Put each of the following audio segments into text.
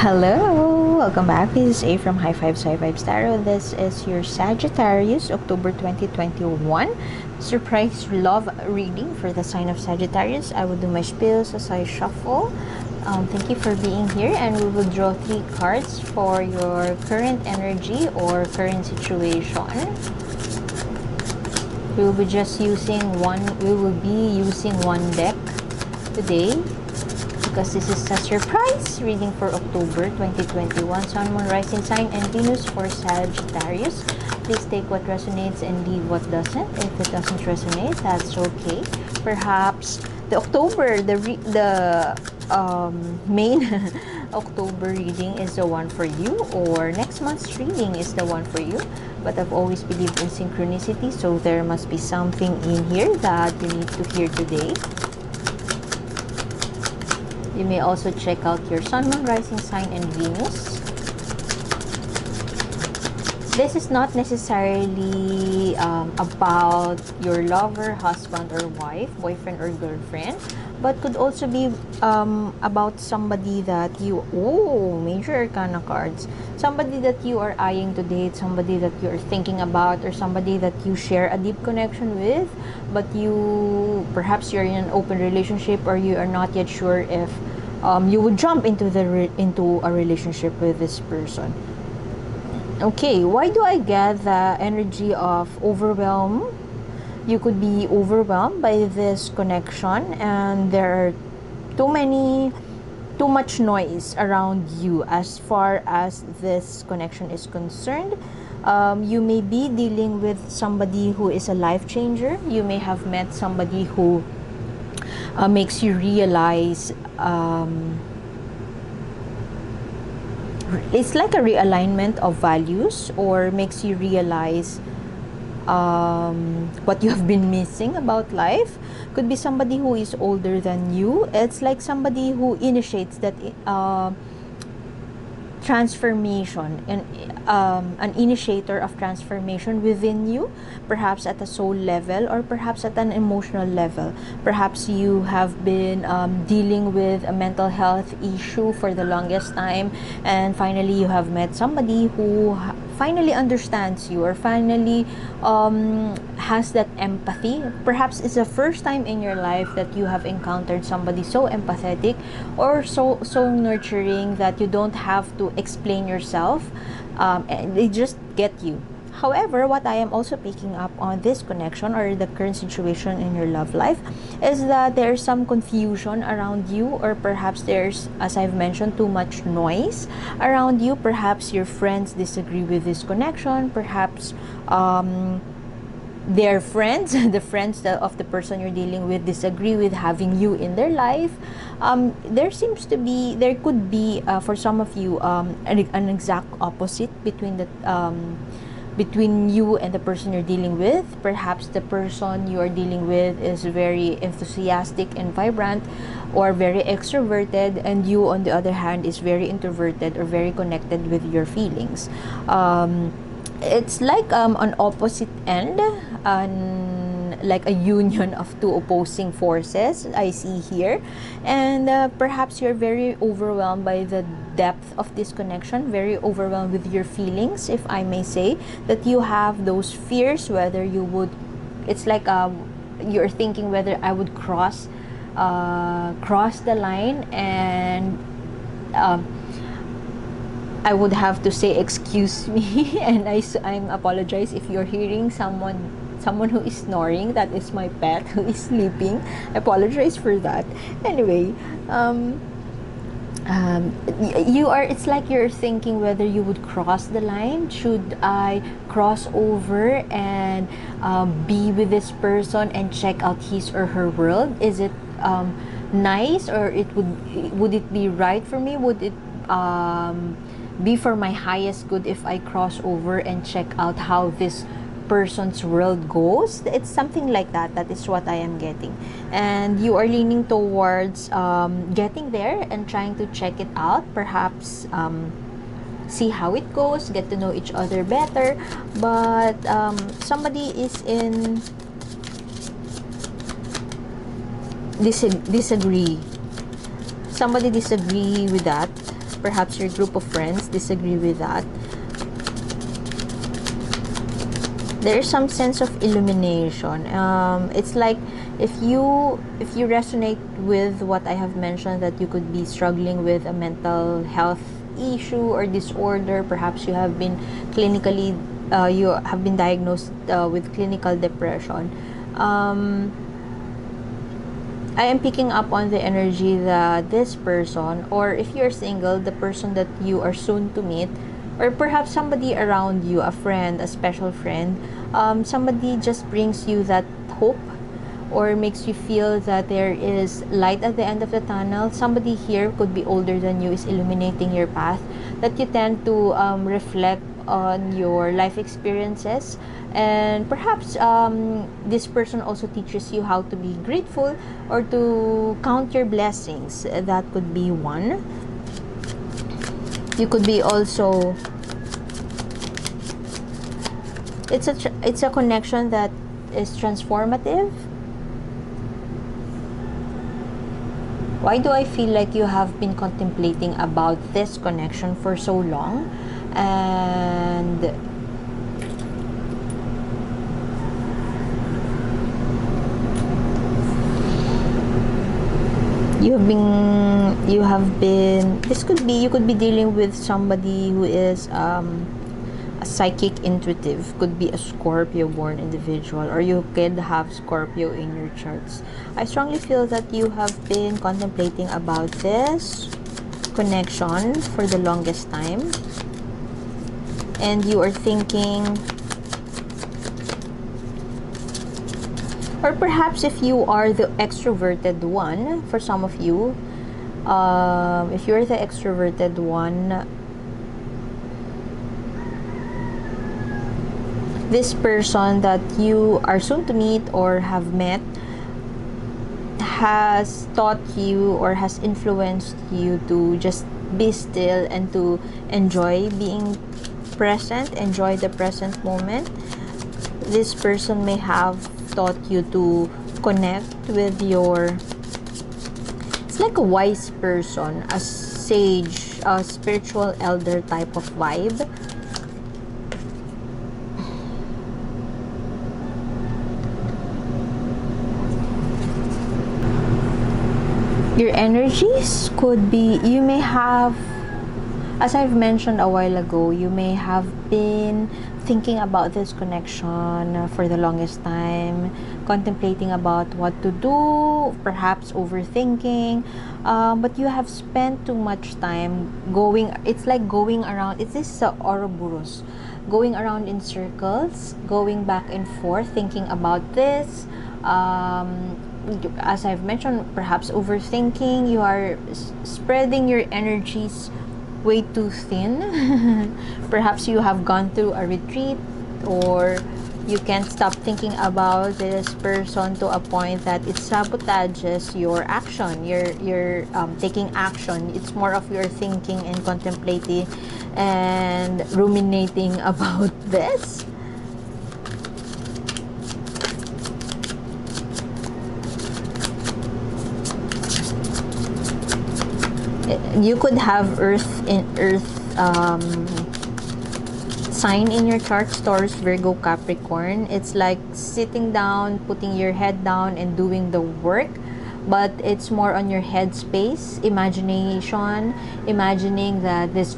Hello, welcome back. This is A from High Five Sci Vibes Tarot. This is your Sagittarius, October 2021 surprise love reading for the sign of Sagittarius. I will do my spills as I shuffle. Thank you for being here, and we will draw 3 cards for your current energy or current situation. We will be using one deck today, because this is a surprise reading for October 2021. Sun, Moon, Rising Sign, and Venus for Sagittarius. Please take what resonates and leave what doesn't. If it doesn't resonate, that's okay. Perhaps the main October reading is the one for you, or next month's reading is the one for you. But I've always believed in synchronicity, so there must be something in here that you need to hear today. You may also check out your Sun, Moon, Rising Sign, and Venus. This is not necessarily about your lover, husband, or wife, boyfriend, or girlfriend, but could also be about somebody that you... Oh, Major Arcana cards. Somebody that you are eyeing to date, somebody that you are thinking about, or somebody that you share a deep connection with, but perhaps you're in an open relationship, or you are not yet sure if you would jump into a relationship with this person. Okay, why do I get the energy of overwhelm? You could be overwhelmed by this connection, and there are too much noise around you as far as this connection is concerned. You may be dealing with somebody who is a life changer. You may have met somebody who makes you realize it's like a realignment of values, or makes you realize what you have been missing about life. Could be somebody who is older than you. It's like somebody who initiates that transformation, and an initiator of transformation within you, perhaps at a soul level, or perhaps at an emotional level. Perhaps you have been dealing with a mental health issue for the longest time, and finally you have met somebody who finally understands you, or finally has that empathy. Perhaps it's the first time in your life that you have encountered somebody so empathetic, or so nurturing, that you don't have to explain yourself, and they just get you. However, what I am also picking up on this connection, or the current situation in your love life, is that there's some confusion around you, or perhaps there's, as I've mentioned, too much noise around you. Perhaps your friends disagree with this connection. Perhaps their friends, the friends of the person you're dealing with, disagree with having you in their life. There could be, for some of you, an exact opposite between you and the person you're dealing with. Perhaps the person you are dealing with is very enthusiastic and vibrant, or very extroverted, and you, on the other hand, is very introverted, or very connected with your feelings. It's like an opposite end, like a union of two opposing forces I see here. And perhaps you're very overwhelmed by the depth of this connection, very overwhelmed with your feelings, if I may say, that you have those fears whether you would... It's like you're thinking whether I would cross the line, and I would have to say excuse me, and I'm apologize if you're hearing someone who is snoring. That is my pet who is sleeping. I apologize for that. Anyway, it's like you're thinking whether you would cross the line. Should I cross over and be with this person and check out his or her world? Is it nice, or would it be right for me? Would it be for my highest good if I cross over and check out how this person's world goes? It's something like that. That is what I am getting. And you are leaning towards getting there and trying to check it out. Perhaps see how it goes, get to know each other better. But somebody is in disagree. Somebody disagree with that. perhaps your group of friends disagree with that. There is some sense of illumination. It's like if you resonate with what I have mentioned, that you could be struggling with a mental health issue or disorder. Perhaps you have been clinically you have been diagnosed with clinical depression. I am picking up on the energy that this person, or if you're single, the person that you are soon to meet, or perhaps somebody around you, a friend, a special friend, somebody just brings you that hope, or makes you feel that there is light at the end of the tunnel. Somebody here could be older than you, is illuminating your path, that you tend to reflect on your life experiences. And perhaps this person also teaches you how to be grateful or to count your blessings. That could be one. You could be also, it's a connection that is transformative. Why do I feel like you have been contemplating about this connection for so long? And you have been, this could be, you could be dealing with somebody who is a psychic intuitive, could be a Scorpio born individual, or you could have Scorpio in your charts. I strongly feel that you have been contemplating about this connection for the longest time, and you are thinking, or perhaps if you are the extroverted one, for some of you, if you're the extroverted one, this person that you are soon to meet or have met has taught you or has influenced you to just be still and to enjoy being present, enjoy the present moment. This person may have taught you to connect with your, it's like a wise person, a sage, a spiritual elder type of vibe. Your energies could be, you may have, as I've mentioned a while ago, you may have been thinking about this connection for the longest time, contemplating about what to do, perhaps overthinking, but you have spent too much time going, it's like going around, it's this Ouroboros, going around in circles, going back and forth, thinking about this. As I've mentioned, perhaps overthinking, you are spreading your energies way too thin. Perhaps you have gone through a retreat, or you can't stop thinking about this person to a point that it sabotages your action. You're taking action. It's more of your thinking and contemplating and ruminating about this. You could have earth sign in your chart, Taurus, Virgo, Capricorn. It's like sitting down, putting your head down and doing the work, but it's more on your head space, imagination, imagining that it's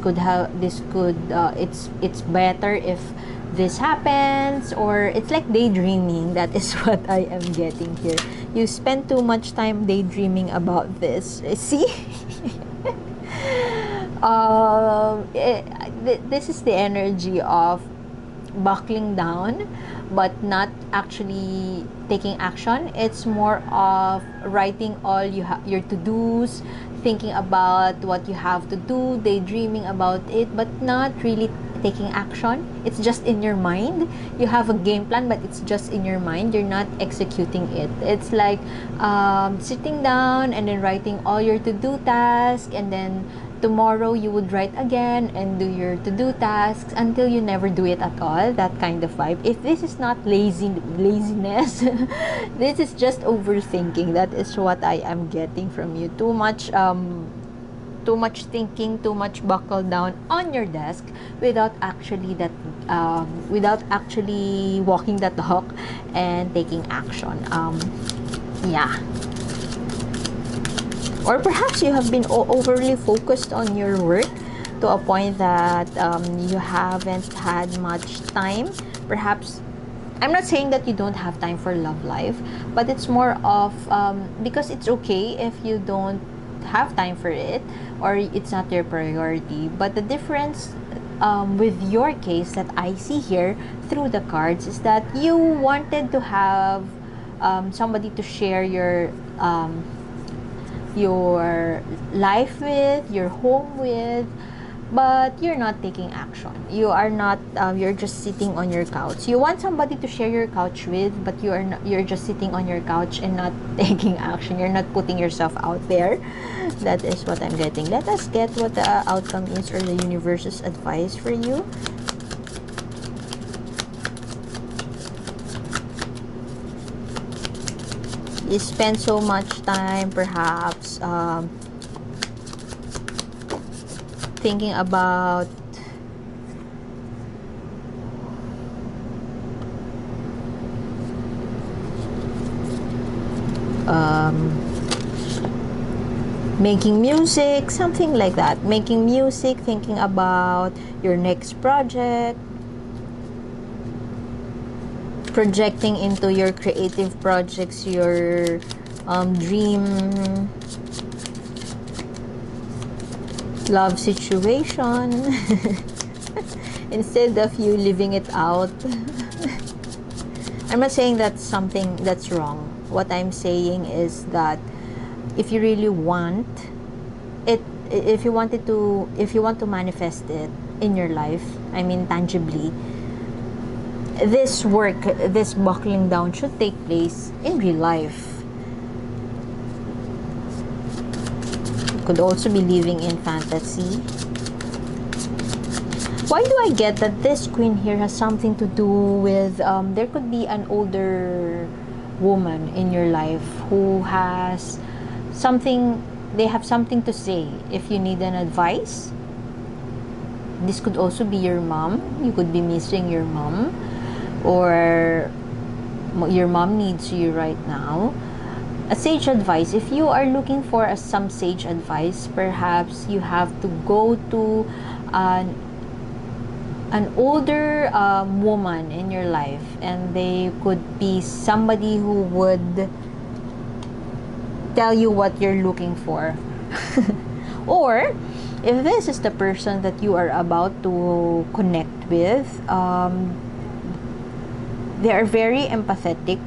better if this happens, or it's like daydreaming. That is what I am getting here. You spend too much time daydreaming about this. See? This is the energy of buckling down but not actually taking action. It's more of writing all your to-dos, thinking about what you have to do, daydreaming about it, but not really taking action. It's just in your mind. You have a game plan, but it's just in your mind. You're not executing it. It's like sitting down and then writing all your to-do tasks, and then tomorrow you would write again and do your to-do tasks until you never do it at all. That kind of vibe. If this is not laziness, this is just overthinking. That is what I am getting from you. Too much too much thinking, too much buckle down on your desk without actually walking the talk and taking action. Yeah. Or perhaps you have been overly focused on your work to a point that you haven't had much time. Perhaps, I'm not saying that you don't have time for love life, but it's more of because it's okay if you don't have time for it or it's not your priority. But the difference with your case that I see here through the cards is that you wanted to have somebody to share your life with, your home with, but you're not taking action. You are not, you're just sitting on your couch. You want somebody to share your couch with, but you're just sitting on your couch and not taking action. You're not putting yourself out there. That is what I'm getting. Let us get what the outcome is or the universe's advice for you. You spend so much time perhaps thinking about making music, something like that. Making music, thinking about your next project, projecting into your creative projects, your dream love situation instead of you living it out. I'm not saying that's something that's wrong. What I'm saying is that if you really want it, if you want to manifest it in your life, I mean tangibly, this work, this buckling down should take place in real life. You could also be living in fantasy. Why do I get that this queen here has something to do with, there could be an older woman in your life who has something, they have something to say if you need an advice. This could also be your mom. You could be missing your mom, or your mom needs you right now. A sage advice. If you are looking for some sage advice, perhaps you have to go to an older woman in your life, and they could be somebody who would tell you what you're looking for. Or if this is the person that you are about to connect with, they are very empathetic,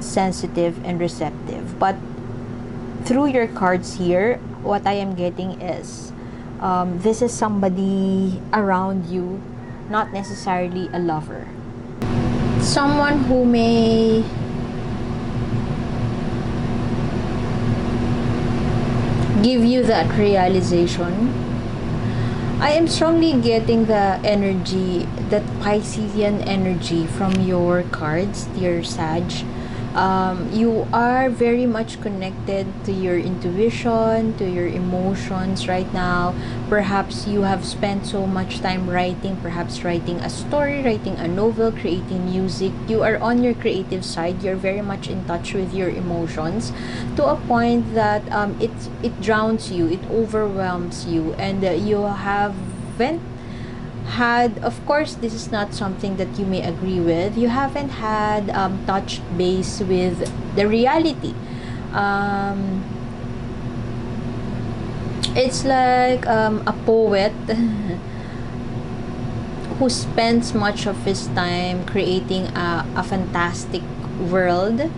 sensitive, and receptive. But through your cards here, what I am getting is this is somebody around you, not necessarily a lover. Someone who may give you that realization. I am strongly getting the energy, that Piscean energy from your cards, dear Sag. You are very much connected to your intuition, to your emotions right now. Perhaps you have spent so much time writing, perhaps writing a story, writing a novel, creating music. You are on your creative side. You're very much in touch with your emotions to a point that it drowns you, it overwhelms you, and you haven't had, of course, this is not something that you may agree with, you haven't had touched base with the reality. It's like a poet who spends much of his time creating a fantastic world,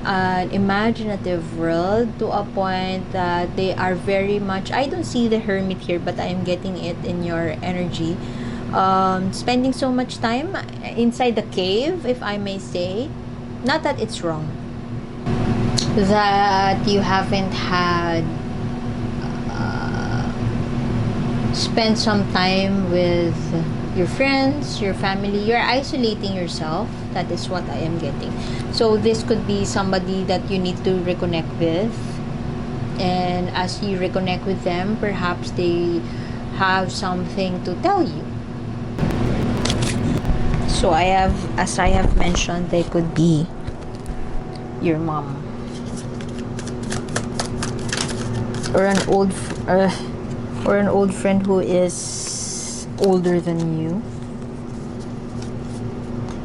an imaginative world, to a point that they are very much, I don't see the hermit here, but I am getting it in your energy, spending so much time inside the cave, if I may say. Not that it's wrong that you haven't had spend some time with your friends, your family. You're isolating yourself. That is what I am getting. So this could be somebody that you need to reconnect with. And as you reconnect with them, perhaps they have something to tell you. So as I have mentioned, they could be your mom, or an old friend who is older than you.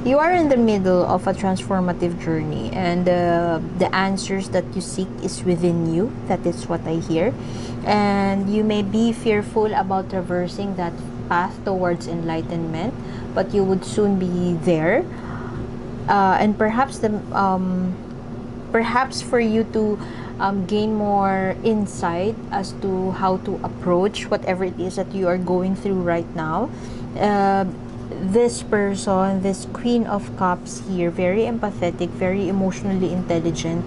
You are in the middle of a transformative journey, and the answers that you seek is within you. That is what I hear. And you may be fearful about traversing that path towards enlightenment, but you would soon be there. And perhaps for you to gain more insight as to how to approach whatever it is that you are going through right now. This person, this Queen of Cups here, very empathetic, very emotionally intelligent,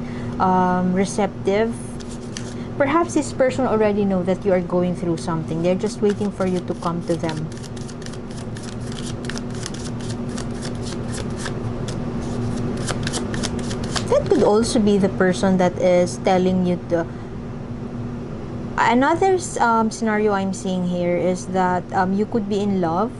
receptive. Perhaps this person already know that you are going through something. They're just waiting for you to come to them. That could also be the person that is telling you to. Another scenario I'm seeing here is that you could be in love,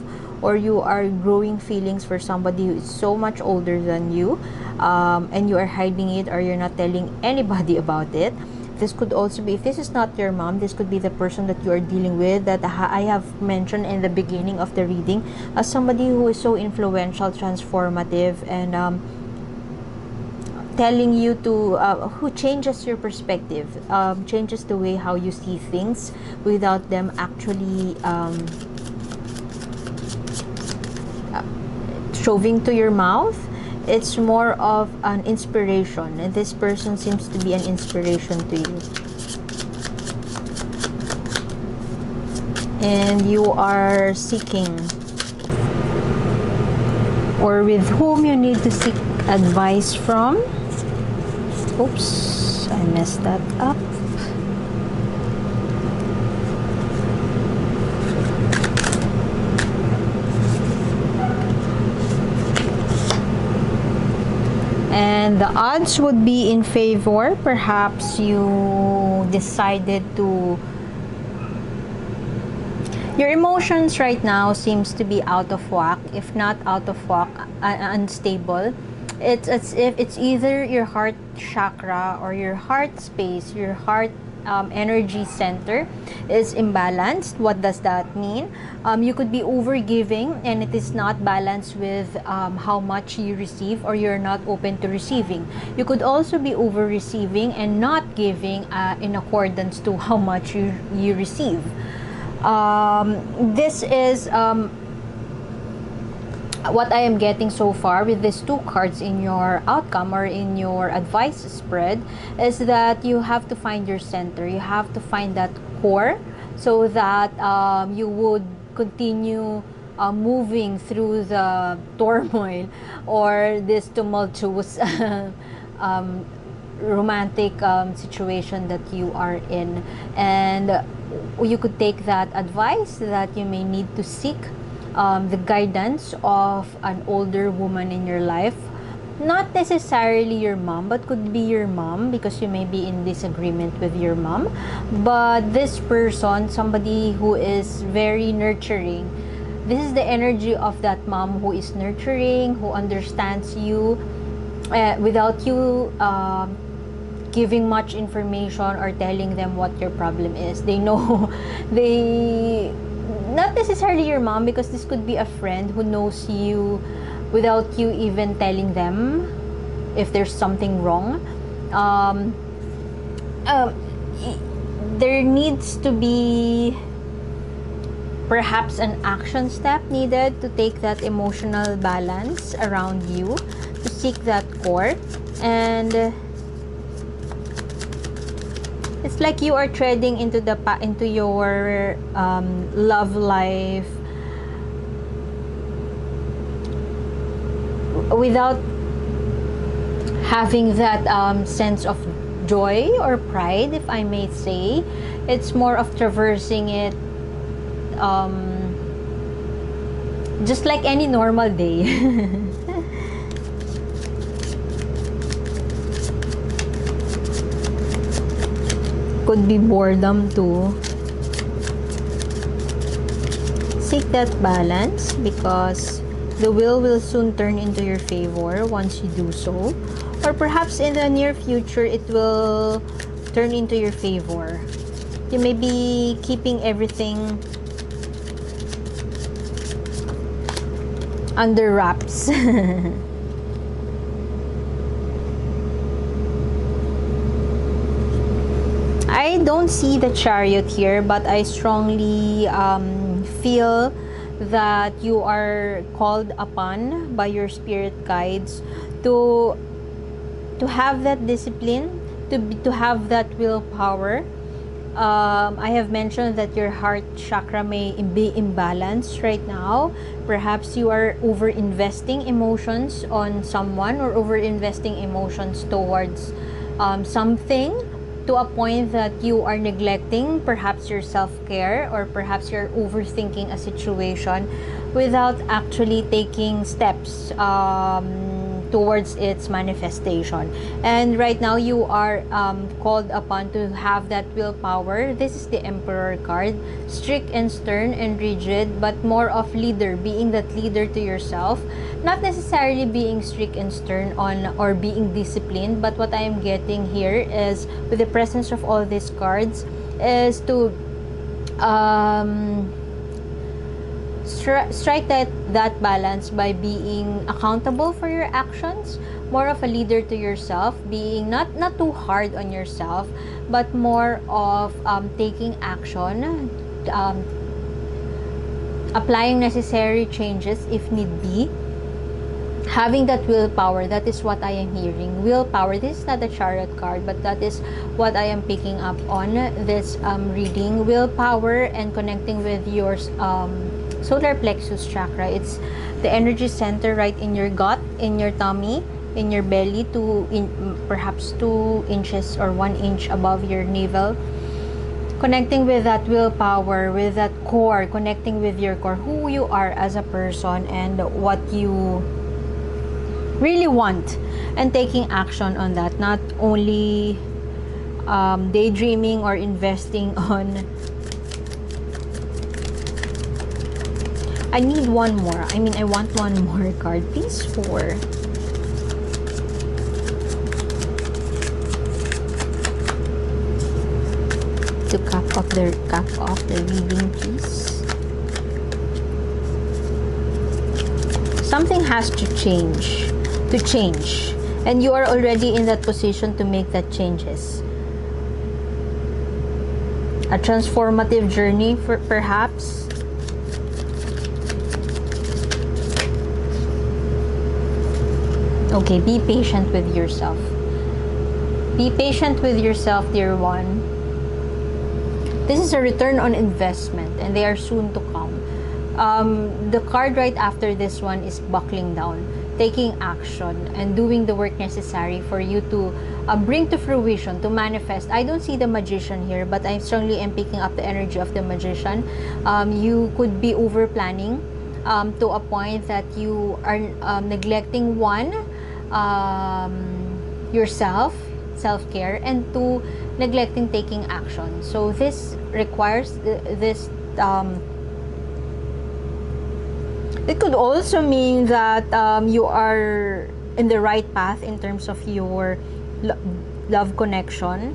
or you are growing feelings for somebody who is so much older than you, and you are hiding it, or you're not telling anybody about it. This could also be, if this is not your mom, this could be the person that you are dealing with, that I have mentioned in the beginning of the reading, as somebody who is so influential, transformative, and telling you to who changes your perspective, changes the way how you see things without them actually shoving to your mouth. It's more of an inspiration, and this person seems to be an inspiration to you. And you are seeking, or with whom you need to seek advice from. Oops, I messed that up. And the odds would be in favor. Perhaps you decided to... Your emotions right now seems to be out of whack. If not out of whack, unstable. It's as if it's either your heart chakra or your heart space, your heart energy center is imbalanced. What does that mean? You could be overgiving and it is not balanced with how much you receive, or you're not open to receiving. You could also be over receiving and not giving in accordance to how much you receive. This is what I am getting so far with these two cards in your outcome or in your advice spread, is that you have to find your center. You have to find that core, so that you would continue moving through the turmoil or this tumultuous romantic situation that you are in. And you could take that advice that you may need to seek the guidance of an older woman in your life. Not necessarily your mom, but could be your mom, because you may be in disagreement with your mom. But this person, somebody who is very nurturing, this is the energy of that mom who is nurturing, who understands you without you giving much information or telling them what your problem is. They know. Not necessarily your mom, because this could be a friend who knows you without you even telling them if there's something wrong. There needs to be perhaps an action step needed to take that emotional balance around you, to seek that core. And it's like you are treading into your love life without having that sense of joy or pride, if I may say. It's more of traversing it just like any normal day. Could be boredom too. Seek that balance because the will soon turn into your favor once you do so. Or perhaps in the near future, it will turn into your favor. You may be keeping everything under wraps. I don't see the Chariot here, but I strongly feel that you are called upon by your spirit guides to have that discipline, to have that willpower. I have mentioned that your heart chakra may be imbalanced right now. Perhaps you are over investing emotions on someone or over investing emotions towards something, to a point that you are neglecting perhaps your self-care, or perhaps you're overthinking a situation without actually taking steps towards its manifestation. And right now you are called upon to have that willpower. This is the Emperor card, strict and stern and rigid, but more of leader, being that leader to yourself, not necessarily being strict and stern on or being disciplined. But what I am getting here is, with the presence of all these cards, is to strike that balance by being accountable for your actions, more of a leader to yourself, being not too hard on yourself, but more of taking action, applying necessary changes if need be, having that willpower. That is what I am hearing. Willpower. This is not a Chariot card, but that is what I am picking up on this reading. Willpower and connecting with your solar plexus chakra. It's the energy center right in your gut, in your tummy, in your belly, perhaps 2 inches or 1 inch above your navel. Connecting with that willpower, with that core, connecting with your core, who you are as a person and what you really want, and taking action on that. Not only daydreaming or investing on. I need one more. I want one more card, please. 4. To cap off the reading, please. Something has to change, and you are already in that position to make that changes. A transformative journey, for perhaps. Okay, be patient with yourself. Be patient with yourself, dear one. This is a return on investment, and they are soon to come. The card right after this one is buckling down, taking action, and doing the work necessary for you to bring to fruition, to manifest. I don't see the Magician here, but I strongly am picking up the energy of the Magician. You could be over planning to a point that you are neglecting yourself, self-care, and 2, neglecting taking action. So this requires this. It could also mean that you are in the right path in terms of your love connection,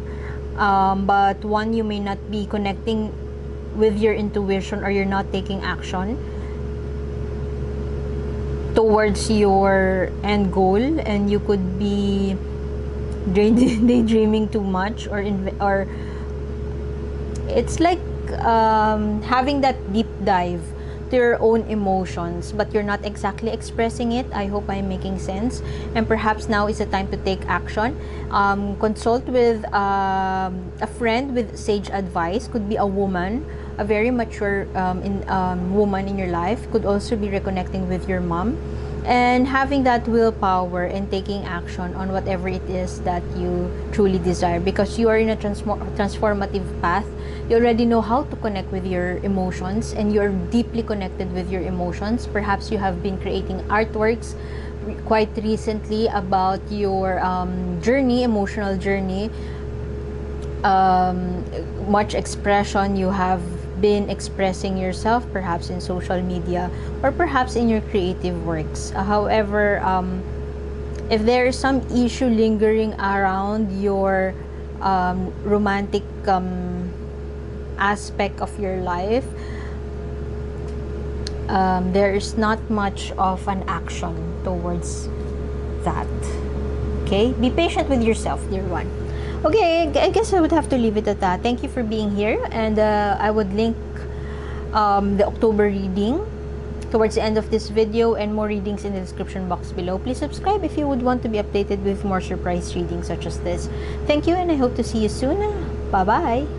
but one, you may not be connecting with your intuition, or you're not taking action towards your end goal, and you could be daydreaming too much, or it's like having that deep dive to your own emotions, but you're not exactly expressing it. I hope I'm making sense. And perhaps now is the time to take action. Consult with a friend with sage advice. Could be a woman, a very mature woman in your life. Could also be reconnecting with your mom, and having that willpower and taking action on whatever it is that you truly desire, because you are in a transformative path. You already know how to connect with your emotions, and you're deeply connected with your emotions. Perhaps you have been creating artworks quite recently about your journey, emotional journey, much expression you have been expressing yourself, perhaps in social media or perhaps in your creative works. However, if there is some issue lingering around your romantic aspect of your life, there is not much of an action towards that. Okay, be patient with yourself, dear one. Okay, I guess I would have to leave it at that. Thank you for being here, and I would link the October reading towards the end of this video, and more readings in the description box below. Please subscribe if you would want to be updated with more surprise readings such as this. Thank you, and I hope to see you soon. Bye bye.